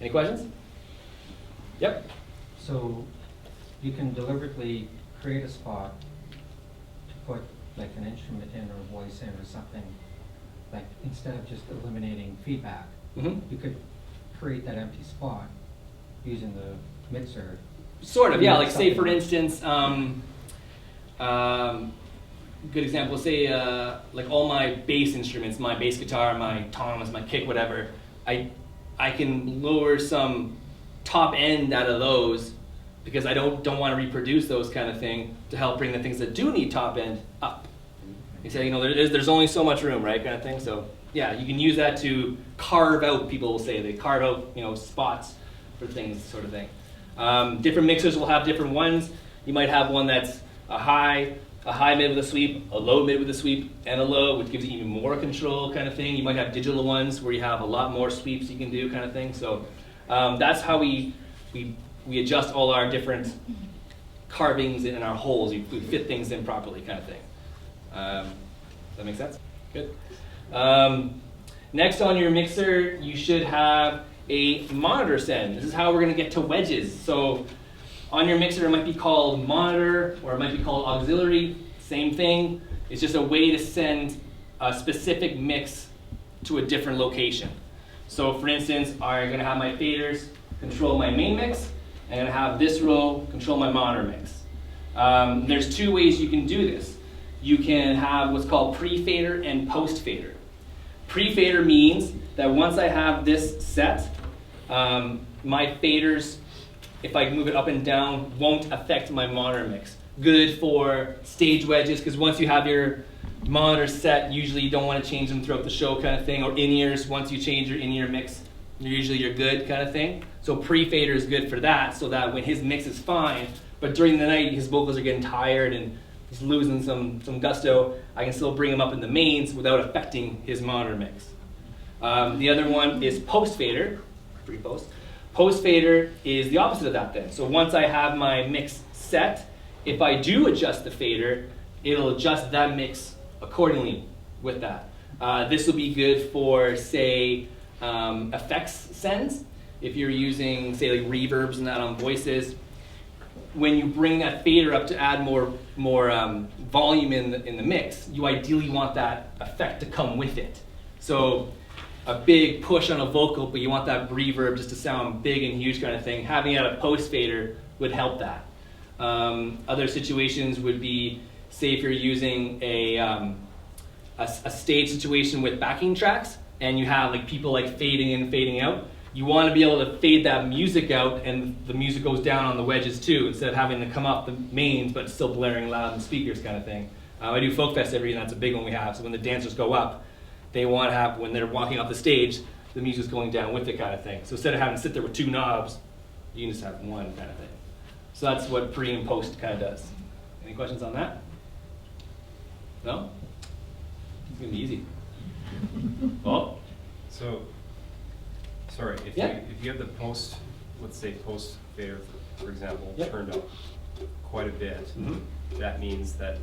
Any questions? Yep. So you can deliberately create a spot to put like an instrument in or a voice in or something, like instead of just eliminating feedback, you could create that empty spot using the mixer. Sort of, yeah. Like say for instance, good example, say like all my bass instruments, my bass guitar, my toms, my kick, whatever, I can lower some top end out of those because I don't want to reproduce those kind of thing to help bring the things that do need top end up. You say, there's only so much room, right, kind of thing. So yeah, you can use that to carve out. People will say they carve out, spots for things, sort of thing. Different mixers will have different ones. You might have one that's a high mid with a sweep, a low mid with a sweep, and a low, which gives you even more control, kind of thing. You might have digital ones where you have a lot more sweeps you can do, kind of thing. So that's how we adjust all our different carvings in our holes. We fit things in properly, kind of thing. Does that make sense? Good. Next on your mixer, you should have a monitor send. This is how we're going to get to wedges. So on your mixer, it might be called monitor or it might be called auxiliary. Same thing. It's just a way to send a specific mix to a different location. So for instance, I'm going to have my faders control my main mix. I'm going to have this row control my monitor mix. There's two ways you can do this. You can have what's called pre-fader and post-fader. Pre-fader means that once I have this set, my faders, if I move it up and down, won't affect my monitor mix. Good for stage wedges, because once you have your monitor set, usually you don't want to change them throughout the show kind of thing, or in-ears, once you change your in-ear mix, you're good kind of thing. So pre-fader is good for that, so that when his mix is fine, but during the night his vocals are getting tired and he's losing some gusto, I can still bring him up in the mains without affecting his monitor mix. The other one is post-fader, pre-post. Post-fader is the opposite of that then. So once I have my mix set, if I do adjust the fader, it'll adjust that mix accordingly with that. This will be good for, say, effects sends. If you're using, say, like reverbs and that on voices, when you bring that fader up to add more volume in the mix, you ideally want that effect to come with it. So a big push on a vocal, but you want that reverb just to sound big and huge kind of thing. Having it at a post fader would help that. Other situations would be, say, if you're using a stage situation with backing tracks, and you have like people like fading in, fading out. You want to be able to fade that music out, and the music goes down on the wedges too, instead of having to come up the mains, but still blaring loud in the speakers kind of thing. I do Folk Fest every year, and that's a big one we have. So when the dancers go up, they want to have, when they're walking off the stage, the music's going down with it kind of thing. So instead of having to sit there with two knobs, you can just have one kind of thing. So that's what pre and post kind of does. Any questions on that? No? It's going to be easy. Oh? So, sorry, if you have the post, let's say post fader, for example, turned up quite a bit, that means that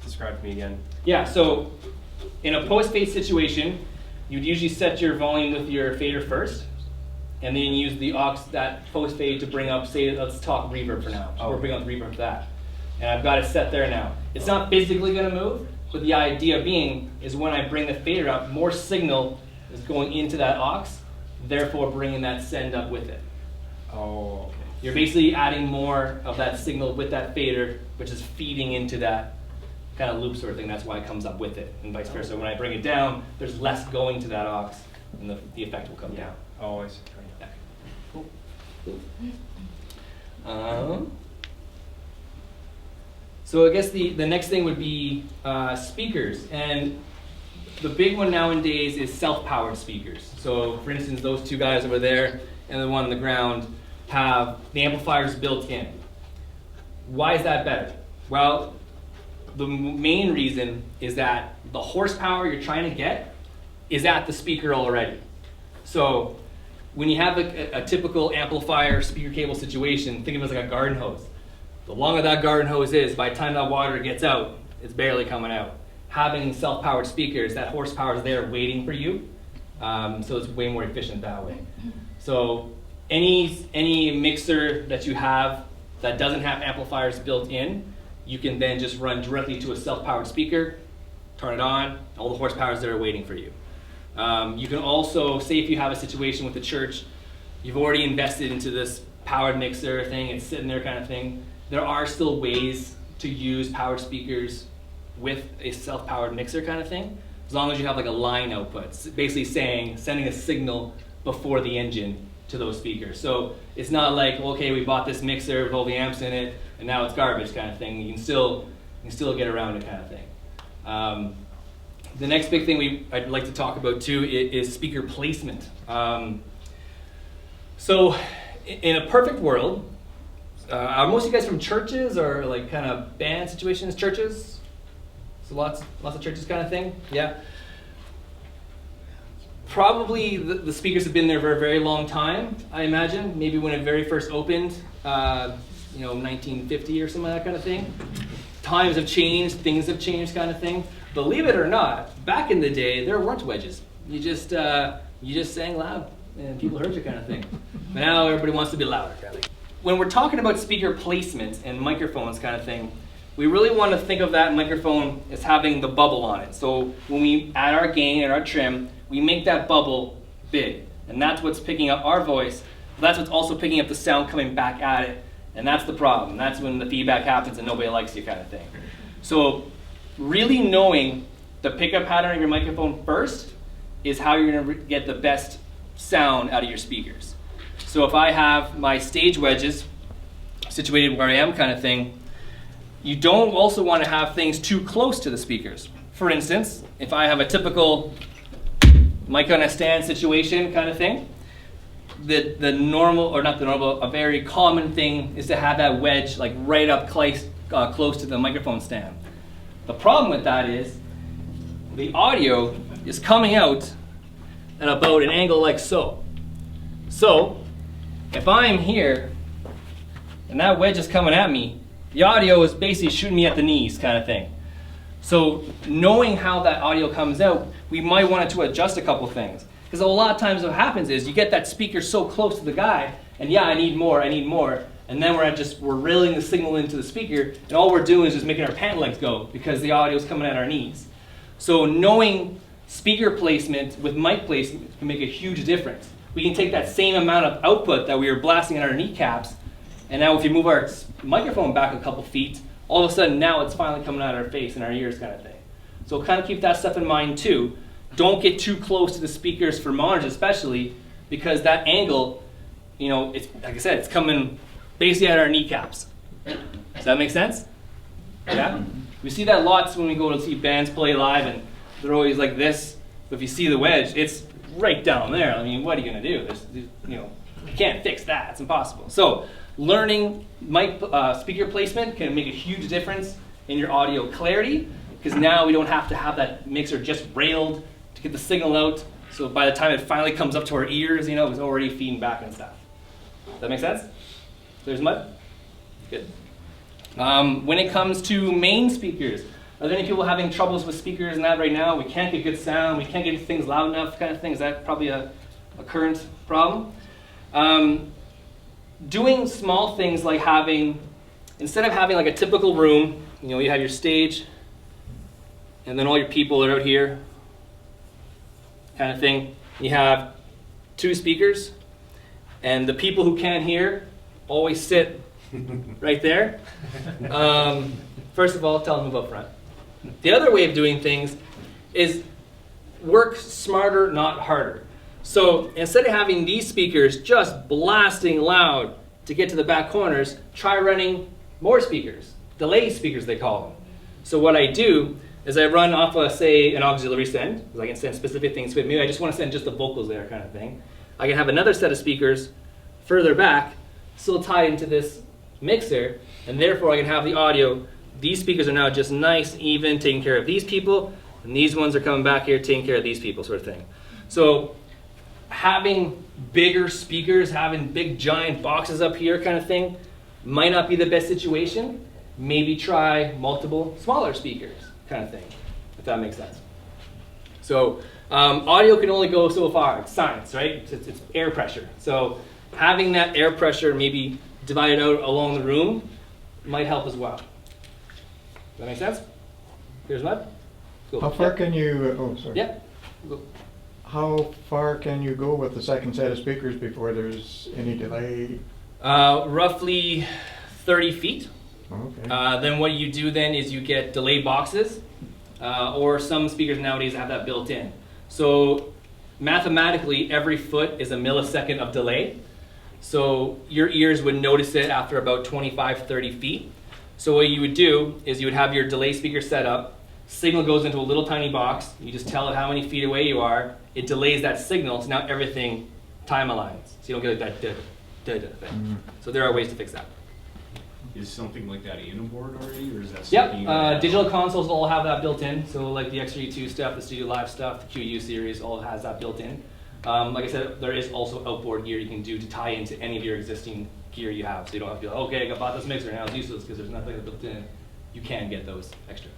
describe to me again. Yeah, so in a post fade situation, you'd usually set your volume with your fader first, and then use the aux, that post fade, to bring up, say, let's talk reverb for now. So we're bringing up the reverb for that. And I've got it set there now. It's not physically going to move, but the idea being is when I bring the fader up, more signal is going into that aux, therefore bringing that send up with it. Oh, okay. You're basically adding more of that signal with that fader, which is feeding into that kind of loop sort of thing. That's why it comes up with it, and vice versa. When I bring it down, there's less going to that aux, and the effect will come down. Oh, I see. Yeah. Cool. So I guess the next thing would be speakers. And the big one nowadays is self-powered speakers. So for instance, those two guys over there and the one on the ground have the amplifiers built in. Why is that better? Well, the main reason is that the horsepower you're trying to get is at the speaker already. So when you have a typical amplifier speaker cable situation, think of it as like a garden hose. The longer that garden hose is, by the time that water gets out, it's barely coming out. Having self-powered speakers, that horsepower is there waiting for you. So it's way more efficient that way. So any mixer that you have that doesn't have amplifiers built in, you can then just run directly to a self-powered speaker, turn it on, all the horsepower is there waiting for you. You can also, say if you have a situation with the church, you've already invested into this powered mixer thing, it's sitting there kind of thing. There are still ways to use powered speakers with a self-powered mixer kind of thing, as long as you have like a line output, it's basically sending a signal before the engine to those speakers. So it's not like, okay, we bought this mixer with all the amps in it, and now it's garbage kind of thing. You can still get around it kind of thing. The next big thing I'd like to talk about too is speaker placement. So in a perfect world, are most of you guys from churches or like kind of band situations, churches? So lots of churches kind of thing, yeah? Probably the speakers have been there for a very long time, I imagine. Maybe when it very first opened, 1950 or something like that kind of thing. Times have changed, things have changed kind of thing. Believe it or not, back in the day, there weren't wedges. You just sang loud and people heard you kind of thing. But now everybody wants to be louder kind of thing. When we're talking about speaker placement and microphones kind of thing, we really want to think of that microphone as having the bubble on it. So when we add our gain and our trim, we make that bubble big. And that's what's picking up our voice. That's what's also picking up the sound coming back at it. And that's the problem. That's when the feedback happens and nobody likes you kind of thing. So really knowing the pickup pattern of your microphone first is how you're going to get the best sound out of your speakers. So if I have my stage wedges situated where I am kind of thing, you don't also want to have things too close to the speakers. For instance, if I have a typical mic on a stand situation kind of thing, the normal, or not the normal, a very common thing is to have that wedge like right up close to the microphone stand. The problem with that is the audio is coming out at about an angle like so. So if I'm here and that wedge is coming at me, the audio is basically shooting me at the knees kind of thing. So knowing how that audio comes out, we might want to adjust a couple things. Because a lot of times what happens is you get that speaker so close to the guy, and yeah, I need more, and then we're reeling the signal into the speaker, and all we're doing is just making our pant legs go because the audio is coming at our knees. So knowing speaker placement with mic placement can make a huge difference. We can take that same amount of output that we were blasting in our kneecaps, and now if you move our microphone back a couple feet, all of a sudden now it's finally coming out of our face and our ears kind of thing. So kind of keep that stuff in mind too. Don't get too close to the speakers for monitors especially, because that angle, it's like I said, it's coming basically at our kneecaps. Does that make sense? Yeah? We see that lots when we go to see bands play live and they're always like this. But if you see the wedge, it's right down there. I mean, what are you going to do? You can't fix that. It's impossible. So learning mic speaker placement can make a huge difference in your audio clarity, because now we don't have to have that mixer just railed to get the signal out. So by the time it finally comes up to our ears, it's already feeding back and stuff. Does that make sense? There's mud? Good. When it comes to main speakers, are there any people having troubles with speakers and that right now? We can't get good sound, we can't get things loud enough kind of thing. Is that probably a current problem? Doing small things like instead of having like a typical room, you have your stage, and then all your people are out here, kind of thing. You have two speakers, and the people who can't hear always sit right there. First of all, tell them to move up front. The other way of doing things is work smarter, not harder. So instead of having these speakers just blasting loud to get to the back corners, try running more speakers, delay speakers they call them. So what I do is I run off of, say, an auxiliary send, because I can send specific things, but maybe I just want to send just the vocals there kind of thing. I can have another set of speakers further back, still tied into this mixer, and therefore I can have the audio. These speakers are now just nice, even, taking care of these people, and these ones are coming back here, taking care of these people, sort of thing. So having bigger speakers, having big giant boxes up here kind of thing, might not be the best situation. Maybe try multiple smaller speakers kind of thing, if that makes sense. So Audio can only go so far. It's science, right? It's air pressure. So having that air pressure maybe divided out along the room might help as well. Does that make sense? Here's what? Cool. How far can you, oh, sorry. Yeah. Go. How far can you go with the second set of speakers before there's any delay? Roughly 30 feet. Okay. Then what you do then is you get delay boxes, or some speakers nowadays have that built in. So mathematically, every foot is a millisecond of delay. So your ears would notice it after about 25, 30 feet. So what you would do is you would have your delay speaker set up, signal goes into a little tiny box, you just tell it how many feet away you are, it delays that signal, so now everything time aligns. So you don't get that thing. Mm-hmm. So there are ways to fix that. Is something like that in a board already, or is that Yep, something you gotta digital add on? consoles all have that built in. So like the X32 stuff, the Studio Live stuff, the QU series all has that built in. Like I said, there is also outboard gear you can do to tie into any of your existing gear you have. So you don't have to be like, okay, I bought this mixer, now it's useless because there's nothing built in. You can get those extra.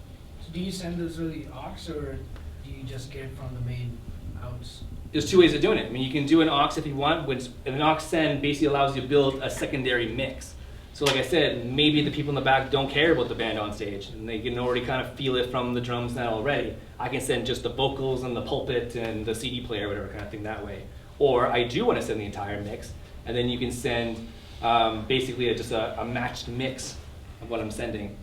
So do you send those through the aux, or do you just get it from the main outs? There's two ways of doing it. I mean, you can do an aux if you want, which an aux send basically allows you to build a secondary mix. So like I said, maybe the people in the back don't care about the band on stage, and they can already kind of feel it from the drums now already. I can send just the vocals and the pulpit and the CD player, whatever kind of thing that way. Or I do want to send the entire mix, and then you can send basically just a matched mix of what I'm sending.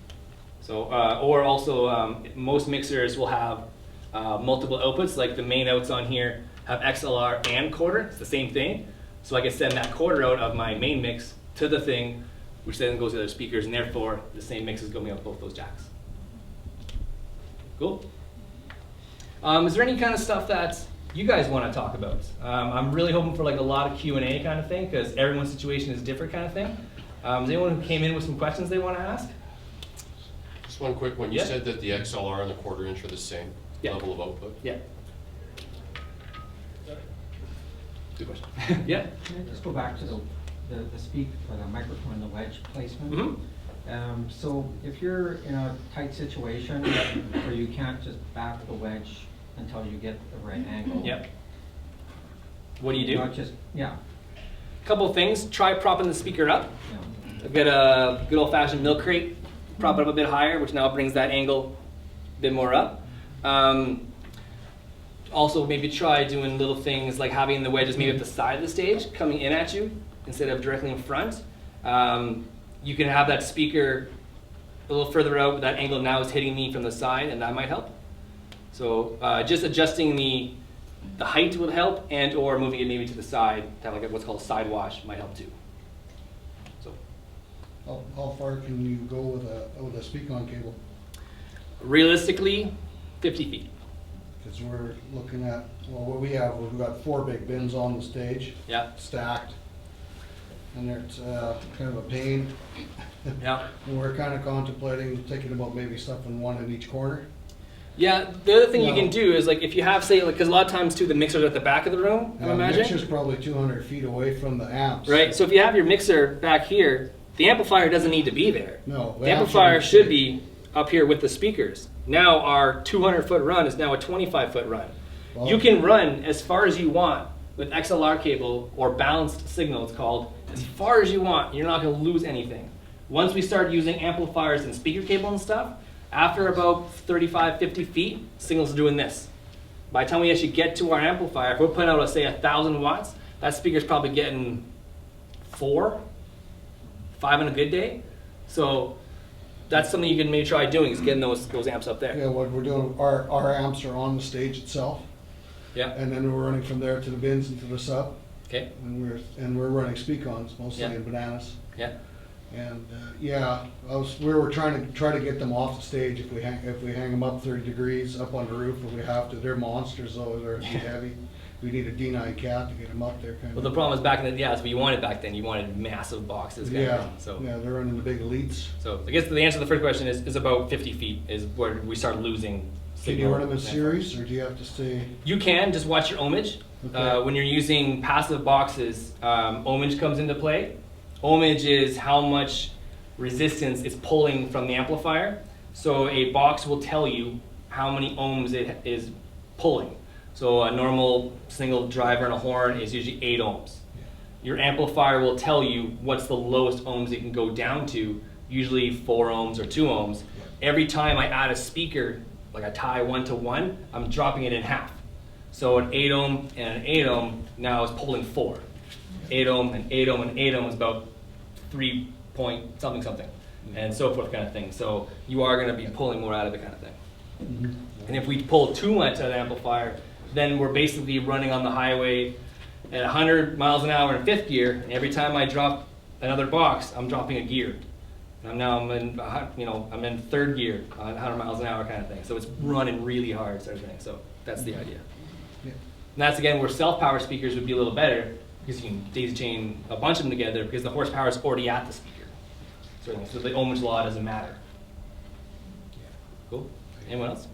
So, or also most mixers will have multiple outputs, like the main outs on here have XLR and quarter. It's the same thing. So I can send that quarter out of my main mix to the thing, which then goes to the other speakers, and therefore the same mix is going out both those jacks. Cool. Is there any kind of stuff that you guys want to talk about? I'm really hoping for like a lot of Q&A kind of thing, because everyone's situation is different kind of thing. Is there anyone who came in with some questions they want to ask? Just one quick one. You Yeah. said that the XLR and the quarter inch are the same Yeah. level of output. Yeah. Good question. Yeah. Can I just go back to the speak for the microphone and the wedge placement? Mm-hmm. So if you're in a tight situation where you can't just back the wedge until you get the right angle. Yep. What do you do? Not just, yeah. Couple of things. Try propping the speaker up. Yeah. I've got a good old-fashioned milk crate. Prop it up a bit higher, which now brings that angle a bit more up. Also, maybe try doing little things like having the wedges maybe at the side of the stage, coming in at you instead of directly in front. You can have that speaker a little further out, but that angle now is hitting me from the side, and that might help. So just adjusting the height would help, and or moving it maybe to the side, to have like what's called a side wash might help too. So How far can you go with a speak-on cable? realistically, 50 feet. Because we're looking at, well, what we've got 4 big bins on the stage, Yeah. stacked, and it's kind of a pain. Yeah. And we're kind of contemplating thinking about maybe stuffing one in each corner. Yeah, the other thing you No. can do is like if you have, say, like, because a lot of times too the mixers are at the back of the room, I'm The imagining. mixer's probably 200 feet away from the amps. Right, so if you have your mixer back here, the amplifier doesn't need to be there. No. The amplifier should be up here with the speakers. Now our 200-foot run is now a 25-foot run. Well- You can run as far as you want with XLR cable, or balanced signal it's called, as far as you want. You're not going to lose anything. Once we start using amplifiers and speaker cable and stuff, after about 35, 50 feet, signal's doing this. By the time we actually get to our amplifier, if we're putting out, let's say, 1,000 watts, that speaker's probably getting 4, 5 on a good day. So that's something you can maybe try doing, is getting those amps up there. Yeah, what we're doing, our amps are on the stage itself, Yeah. and then we're running from there to the bins and to the sub, Okay. and we're running speak-ons, mostly Yeah. in bananas. Yeah. And yeah, we were trying to get them off the stage if we hang them up 30 degrees up on the roof if we have to. They're monsters though, they're too heavy. We need a D9 cat to get them up there kind Well, of. the problem is back in the that's what you wanted back then. You wanted massive boxes. Kind Yeah, of thing. So yeah, they're running the big elites. so I guess the answer to the first question is about 50 feet is where we start losing. Can you signal. run them in series or do you have to stay? You can just watch your ohmage. Okay. When you're using passive boxes, ohmage comes into play. Ohmage is how much resistance is pulling from the amplifier. So a box will tell you how many ohms it is pulling. So a normal single driver and a horn is usually 8 ohms. Your amplifier will tell you what's the lowest ohms it can go down to, usually 4 ohms or 2 ohms. Every time I add a speaker, like I tie 1 to 1, I'm dropping it in half. So an 8 ohm and an 8 ohm now is pulling 4. 8 ohm and 8 ohm and 8 ohm is about 3 point something something, and so forth kind of thing. So you are going to be pulling more out of it kind of thing. And if we pull too much out of the amplifier, then we're basically running on the highway at 100 miles an hour in 5th gear, and every time I drop another box, I'm dropping a gear. And I'm in 3rd gear, 100 miles an hour kind of thing. So it's running really hard, sort of thing. So that's the idea. Yeah. And that's again where self-power speakers would be a little better, because you can daisy chain a bunch of them together because the horsepower is already at the speaker. So the ohmage law doesn't matter. Cool. Anyone else?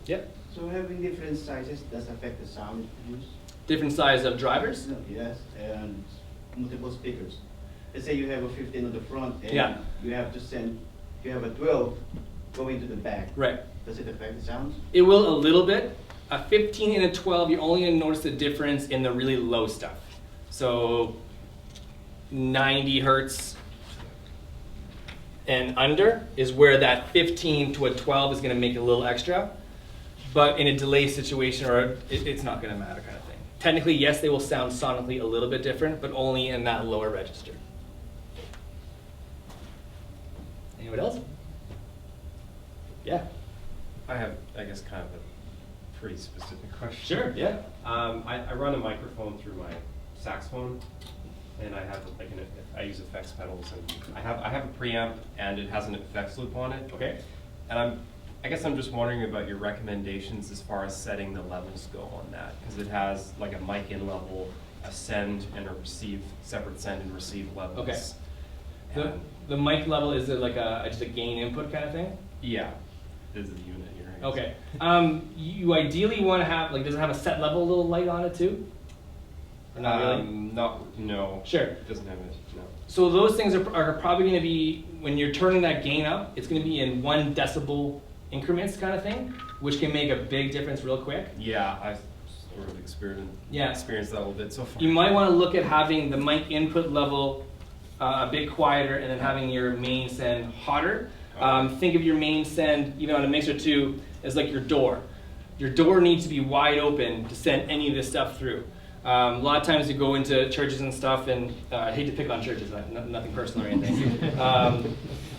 Yep. So having different sizes does affect the sound use? Different size of drivers? No, yes, and multiple speakers. Let's say you have a 15 on the front and Yeah. you have a 12 going to the back. Right. Does it affect the sounds? It will a little bit. A 15 and a 12, you're only going to notice the difference in the really low stuff. So 90 hertz and under is where that 15 to a 12 is going to make a little extra. But in a delay situation, or it's not going to matter kind of thing. Technically, yes, they will sound sonically a little bit different, but only in that lower register. Anyone else? Yeah. I have, I guess, kind of a pretty specific question. Sure, yeah. I run a microphone through my saxophone, and I have like I use effects pedals, and I have a preamp, and it has an effects loop on it. Okay. And I guess I'm just wondering about your recommendations as far as setting the levels go on that, because it has like a mic in level, a send and a receive, separate send and receive levels. Okay. And The mic level, is it like just a gain input kind of thing? yeah, this is the unit here. I guess. Okay. You ideally want to have, like, does it have a set level a little light on it too? Or not really? No. Sure. It doesn't have it, no. So those things are probably going to be, when you're turning that gain up, it's going to be in 1 decibel increments kind of thing, which can make a big difference real quick. Yeah, I've sort of experienced that a little bit so far. You might want to look at having the mic input level a bit quieter and then having your main send hotter. Think of your main send, even on a mixer too, as like your door. Your door needs to be wide open to send any of this stuff through. A lot of times you go into churches and stuff, and I hate to pick on churches, nothing personal or anything.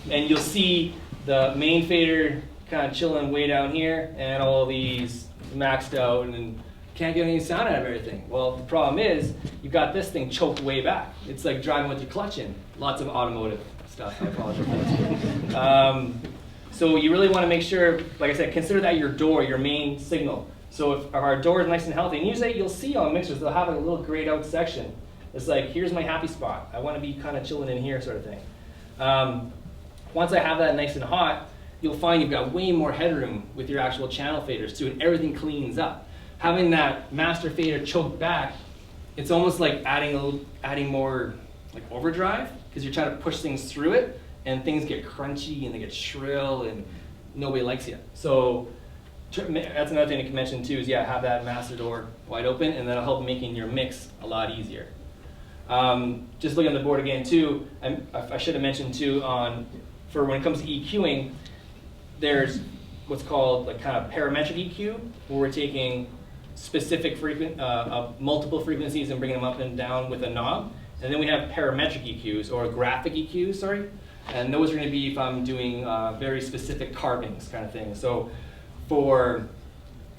And you'll see the main fader kind of chilling way down here, and all these maxed out, and can't get any sound out of everything. Well, the problem is, you've got this thing choked way back. It's like driving with your clutch in. Lots of automotive stuff, I apologize. So you really want to make sure, like I said, consider that your door, your main signal. So if our door is nice and healthy, and usually you'll see on mixers, they'll have a little grayed out section. It's like, here's my happy spot. I want to be kind of chilling in here, sort of thing. Once I have that nice and hot, you'll find you've got way more headroom with your actual channel faders too, and everything cleans up. Having that master fader choked back, it's almost like adding more like overdrive, because you're trying to push things through it, and things get crunchy and they get shrill, and nobody likes you. So that's another thing to mention too, is have that master door wide open, and that'll help making your mix a lot easier. Just looking at the board again too, I should have mentioned too, for when it comes to EQing, there's what's called like kind of parametric EQ, where we're taking specific multiple frequencies and bringing them up and down with a knob. And then we have parametric EQs, or graphic EQs, sorry. And those are going to be if I'm doing very specific carvings kind of thing. So for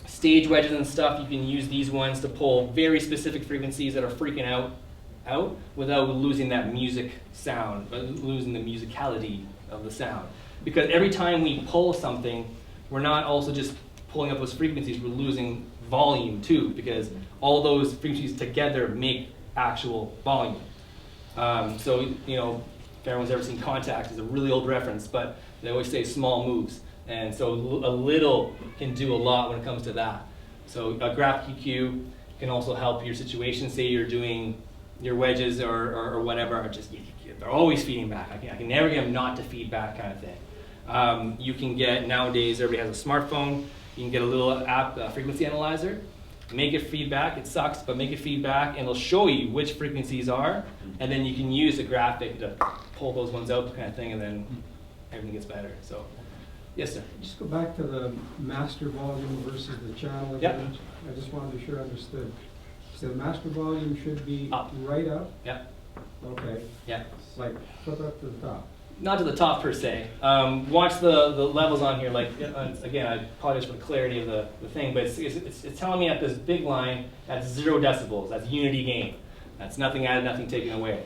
stage wedges and stuff, you can use these ones to pull very specific frequencies that are freaking out without losing that music sound, but losing the musicality of the sound. Because every time we pull something, we're not also just pulling up those frequencies, we're losing volume too, because all those frequencies together make actual volume. So, if everyone's ever seen Contact, it's a really old reference, but they always say small moves. And so a little can do a lot when it comes to that. So a graphic EQ can also help your situation. Say you're doing your wedges or whatever, are just, they're always feeding back. I can never get them not to feed back kind of thing. You can get, nowadays everybody has a smartphone, you can get a little app, frequency analyzer, make it feedback. It sucks, but make it feedback, and it'll show you which frequencies are, and then you can use a graphic to pull those ones out, kind of thing, and then everything gets better. So, yes, sir. Just go back to the master volume versus the channel again. I just wanted to be sure I understood. So the master volume should be Up. right up? Yeah. Okay. Yeah. Like flip up to the top. Not to the top per se. Watch the levels on here. Like again, I apologize for the clarity of the thing, but it's telling me at this big line that's 0 decibels. That's unity gain. That's nothing added, nothing taken away.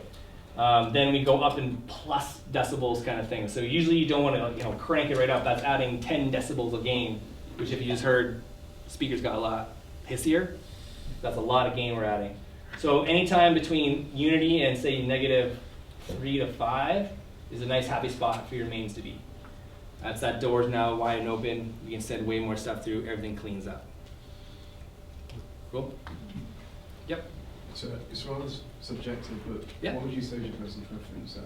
Then we go up in plus decibels kind of thing. So usually you don't want to crank it right up. That's adding 10 decibels of gain, which if you just heard, speakers got a lot hissier. That's a lot of gain we're adding. So anytime between unity and say -3 to 5 is a nice happy spot for your mains to be. That door's now wide and open. We can send way more stuff through. Everything cleans up. Cool? Yep. So it's rather subjective, but Yeah. what would you say is your personal preference?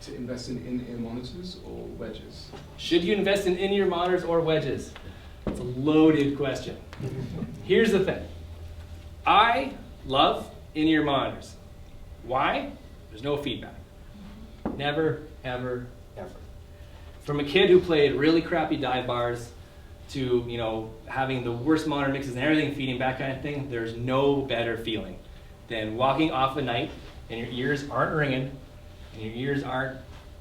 To invest in in-ear monitors or wedges? Should you invest in in-ear monitors or wedges? It's a loaded question. Here's the thing. I love in-ear monitors. Why? There's no feedback. Never, ever, ever. From a kid who played really crappy dive bars to having the worst monitor mixes and everything feeding back kind of thing, there's no better feeling than walking off a night and your ears aren't ringing and your ears aren't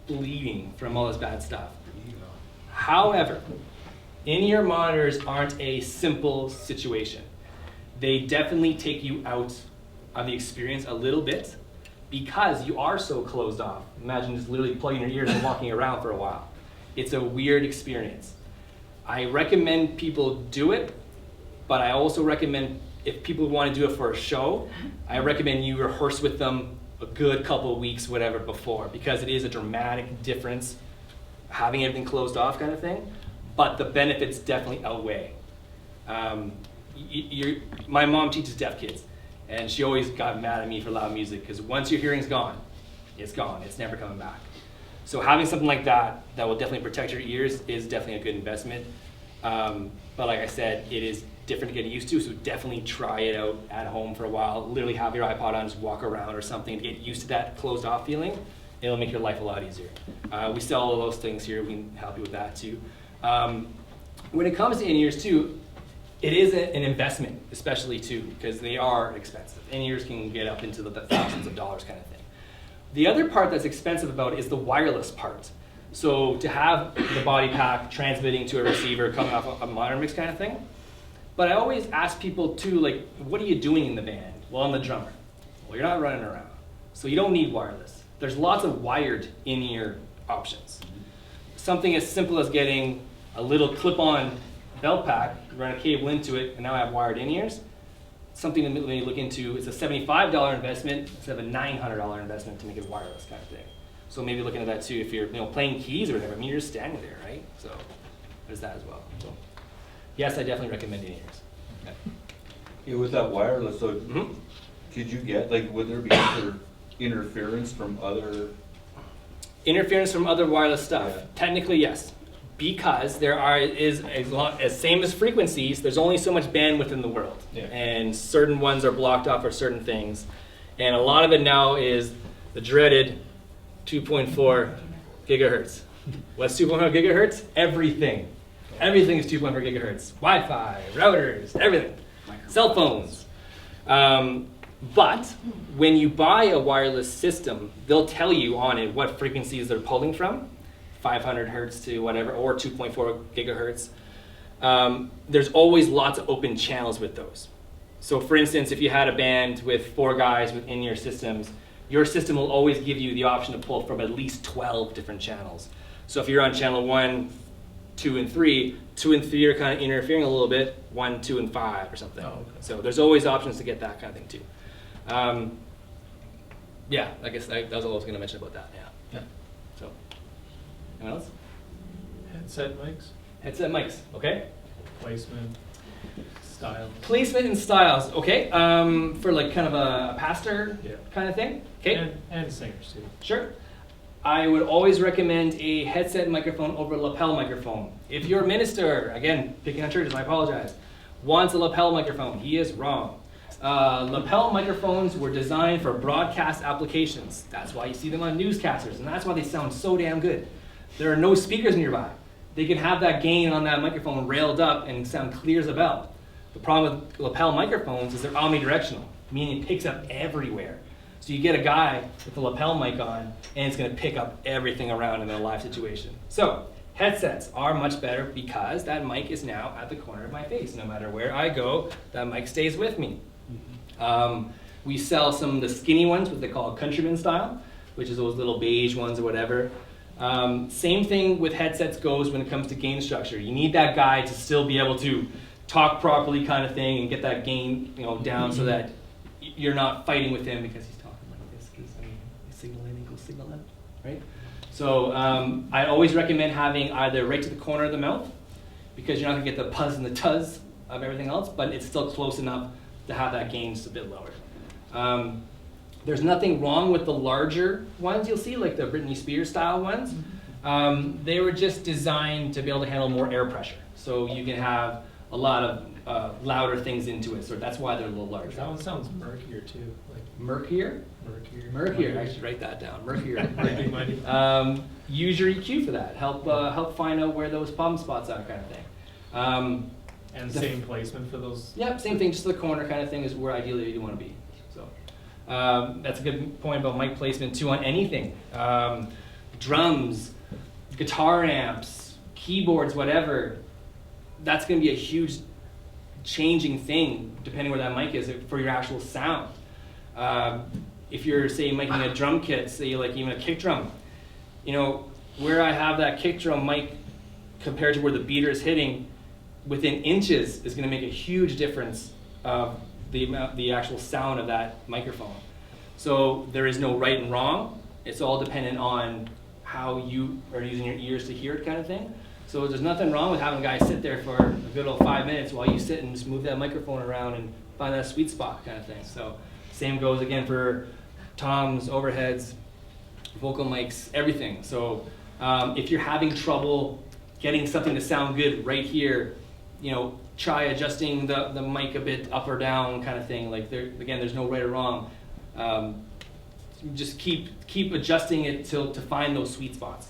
bleeding from all this bad stuff. However, in-ear monitors aren't a simple situation. They definitely take you out of the experience a little bit because you are so closed off. Imagine just literally plugging your ears and walking around for a while. It's a weird experience. I recommend people do it, but I also recommend if people want to do it for a show, I recommend you rehearse with them a good couple of weeks, whatever, before, because it is a dramatic difference having everything closed off kind of thing, but the benefits definitely outweigh. My mom teaches deaf kids, and she always got mad at me for loud music because once your hearing's gone. It's never coming back. So having something like that will definitely protect your ears is definitely a good investment. But like I said, it is different to get used to, so definitely try it out at home for a while. Literally have your iPod on, just walk around or something to get used to that closed off feeling. It'll make your life a lot easier. We sell all those things here. We can help you with that too. When it comes to in-ears too, it is an investment, especially too, because they are expensive. In-ears can get up into the thousands of dollars kind of thing. The other part that's expensive about it is the wireless part. So to have the body pack transmitting to a receiver coming off a monitor mix kind of thing. But I always ask people too, like, what are you doing in the band? Well, I'm the drummer. Well, you're not running around. So you don't need wireless. There's lots of wired in-ear options. Something as simple as getting a little clip-on belt pack, run a cable into it, and now I have wired in-ears. Something that you look into is a $75 investment instead of a $900 investment to make it wireless kind of thing. So maybe looking at that too if you're playing keys or whatever. I mean, you're just standing there, right? So there's that as well. So yes, I definitely recommend in-ears. Okay. Yeah, with that wireless, so could you get, would there be interference from other? Interference from other wireless stuff? Yeah. Technically, yes. Because there is as same as frequencies, there's only so much bandwidth in the world. Yeah. And certain ones are blocked off for certain things. And a lot of it now is the dreaded 2.4 gigahertz. What's 2.4 gigahertz? Everything. Everything is 2.4 gigahertz. Wi-Fi, routers, everything. Cell phones. But when you buy a wireless system, they'll tell you on it what frequencies they're pulling from. 500 hertz to whatever, or 2.4 gigahertz. There's always lots of open channels with those. So for instance, if you had a band with 4 guys within your systems, your system will always give you the option to pull from at least 12 different channels. So if you're on channel 1, 2, and 3, 2 and 3 are kind of interfering a little bit, 1, 2, and 5 or something. Oh, okay. So there's always options to get that kind of thing too. Yeah, I guess that was all I was going to mention about that. Yeah. So. Anyone else? Headset mics. Headset mics, okay. Placement, styles. Placement and styles, okay. For like kind of a pastor kind of thing, okay. And singers too. Sure. I would always recommend a headset microphone over a lapel microphone. If you're a minister, again, picking on churches, I apologize. wants a lapel microphone. He is wrong. Lapel microphones were designed for broadcast applications. That's why you see them on newscasters, and that's why they sound so damn good. There are no speakers nearby. They can have that gain on that microphone railed up and sound clear as a bell. The problem with lapel microphones is they're omnidirectional, meaning it picks up everywhere. So you get a guy with a lapel mic on, and it's going to pick up everything around in a live situation. So headsets are much better because that mic is now at the corner of my face. No matter where I go, that mic stays with me. We sell some of the skinny ones, what they call countryman style, which is those little beige ones or whatever. Same thing with headsets goes when it comes to gain structure. You need that guy to still be able to talk properly kind of thing and get that gain down so that you're not fighting with him because he's talking like this, because signal in equals signal out, right? So I always recommend having either right to the corner of the mouth, because you're not going to get the puzz and the tuzz of everything else, but it's still close enough to have that gain just a bit lower. There's nothing wrong with the larger ones you'll see, like the Britney Spears style ones. They were just designed to be able to handle more air pressure. So you can have a lot of louder things into it. So that's why they're a little larger. That one sounds murkier too. Like Murkier? Murkier. I should write that down. Murkier. Mighty. Use your EQ for that. Help find out where those problem spots are, kind of thing. And the same placement for those? Yep, same thing, just the corner kind of thing is where ideally you want to be. So that's a good point about mic placement too on anything. Drums, guitar amps, keyboards, whatever. That's going to be a huge changing thing depending where that mic is for your actual sound. If you're, say, making a drum kit, say like even a kick drum, where I have that kick drum mic compared to where the beater is hitting, within inches is going to make a huge difference of the actual sound of that microphone. So there is no right and wrong. It's all dependent on how you are using your ears to hear it, kind of thing. So there's nothing wrong with having a guy sit there for a good old 5 minutes while you sit and just move that microphone around and find that sweet spot, kind of thing. So same goes again for toms, overheads, vocal mics, everything. So if you're having trouble getting something to sound good right here, try adjusting the mic a bit up or down, kind of thing. Like there's no right or wrong. Just keep adjusting it to find those sweet spots.